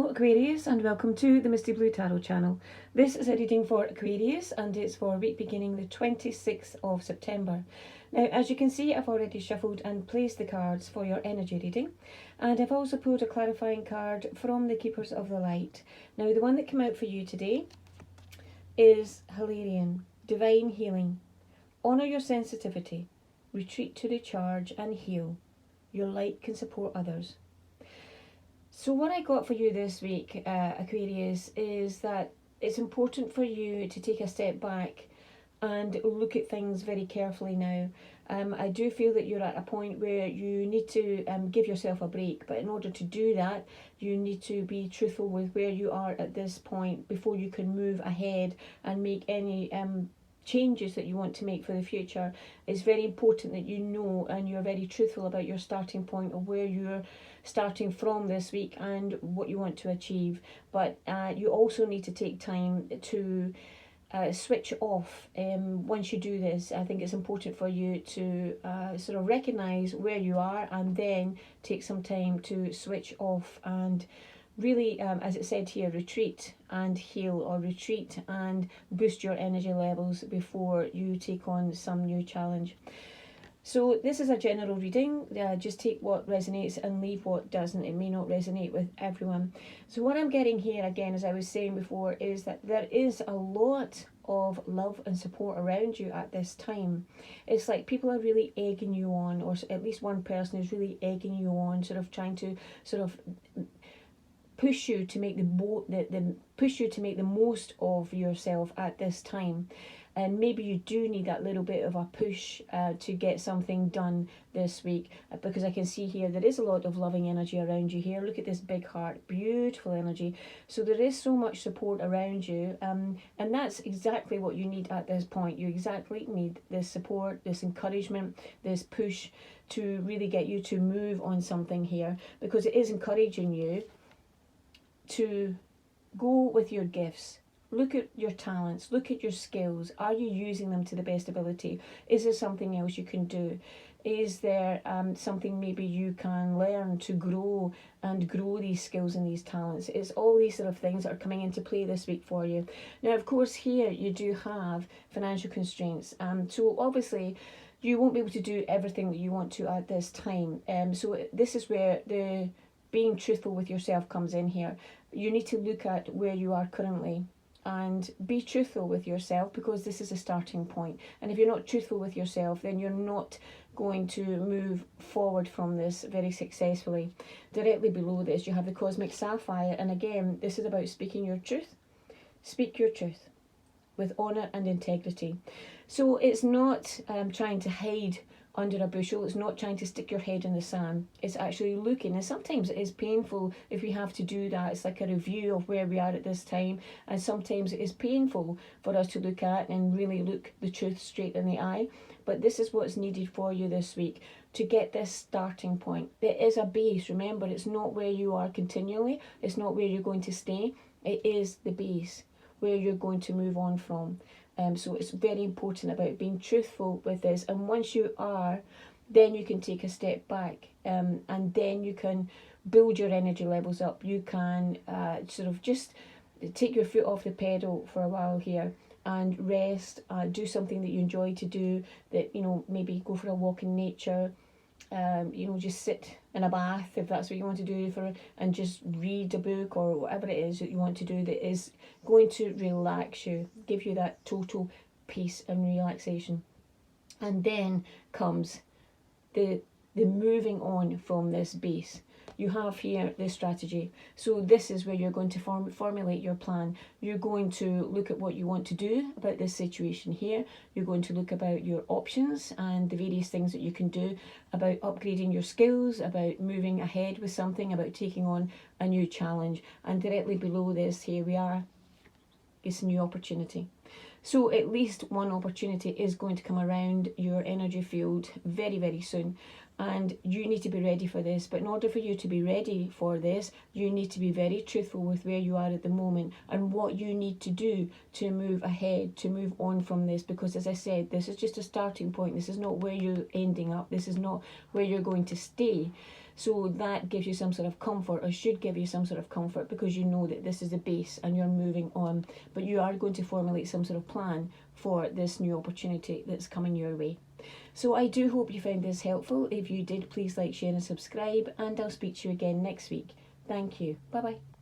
Aquarius, and welcome to the Misty Blue Tarot channel. This is a reading for Aquarius and it's for week beginning the 26th of September. Now, as you can see, I've already shuffled and placed the cards for your energy reading, and I've also pulled a clarifying card from the Keepers of the Light. Now, the one that came out for you today is Hilarion, Divine Healing. Honour your sensitivity, retreat to recharge and heal. Your light can support others. So what I got for you this week, Aquarius, is that it's important for you to take a step back and look at things very carefully now. I do feel that you're at a point where you need to give yourself a break, but in order to do that, you need to be truthful with where you are at this point before you can move ahead and make any changes that you want to make for the future. It's very important that you know and you're very truthful about your starting point of where you're starting from this week and what you want to achieve. But you also need to take time to switch off. Once you do this, I think it's important for you to sort of recognize where you are and then take some time to switch off and really, as it said here, retreat and heal, or retreat and boost your energy levels before you take on some new challenge. So this is a general reading. Just take what resonates and leave what doesn't. It may not resonate with everyone. So what I'm getting here, again, as I was saying before, is that there is a lot of love and support around you at this time. It's like people are really egging you on, or at least one person is really egging you on, sort of trying to sort of push you to make the most of yourself at this time. And maybe you do need that little bit of a push to get something done this week, because I can see here there is a lot of loving energy around you here. Look at this big heart, beautiful energy. So there is so much support around you, and that's exactly what you need at this point. You exactly need this support, this encouragement, this push to really get you to move on something here, because it is encouraging you to go with your gifts. Look at your talents, look at your skills. Are you using them to the best ability? Is there something else you can do? Is there something maybe you can learn to grow these skills and these talents? It's all these sort of things that are coming into play this week for you. Now, of course, here you do have financial constraints. So obviously, you won't be able to do everything that you want to at this time. So this is where the being truthful with yourself comes in here. You need to look at where you are currently and be truthful with yourself, because this is a starting point. And if you're not truthful with yourself, then you're not going to move forward from this very successfully. Directly below this, you have the Cosmic Sapphire. And again, this is about speaking your truth. Speak your truth with honour and integrity. So it's not trying to hide under a bushel. It's not trying to stick your head in the sand. It's actually looking, and sometimes it is painful if we have to do that. It's like a review of where we are at this time, and sometimes it is painful for us to look at and really look the truth straight in the eye. But this is what's needed for you this week to get this starting point. It is a base. Remember, it's not where you are continually. It's not where you're going to stay. It is the base where you're going to move on from. So it's very important about being truthful with this. And once you are, then you can take a step back, and then you can build your energy levels up. You can sort of just take your foot off the pedal for a while here and rest, do something that you enjoy to do, that, you know, maybe go for a walk in nature, you know, just sit in a bath if that's what you want to do, and just read a book or whatever it is that you want to do that is going to relax you, give you that total peace and relaxation. And then comes the moving on from this base. You have here this strategy. So this is where you're going to formulate your plan. You're going to look at what you want to do about this situation here. You're going to look about your options and the various things that you can do about upgrading your skills, about moving ahead with something, about taking on a new challenge. And directly below this, here we are, it's a new opportunity. So at least one opportunity is going to come around your energy field very, very soon. And you need to be ready for this. But in order for you to be ready for this, you need to be very truthful with where you are at the moment and what you need to do to move ahead, to move on from this. Because as I said, this is just a starting point. This is not where you're ending up. This is not where you're going to stay. So that gives you some sort of comfort, or should give you some sort of comfort, because you know that this is the base and you're moving on, but you are going to formulate some sort of plan for this new opportunity that's coming your way. So I do hope you found this helpful. If you did, please like, share and subscribe, and I'll speak to you again next week. Thank you. Bye bye.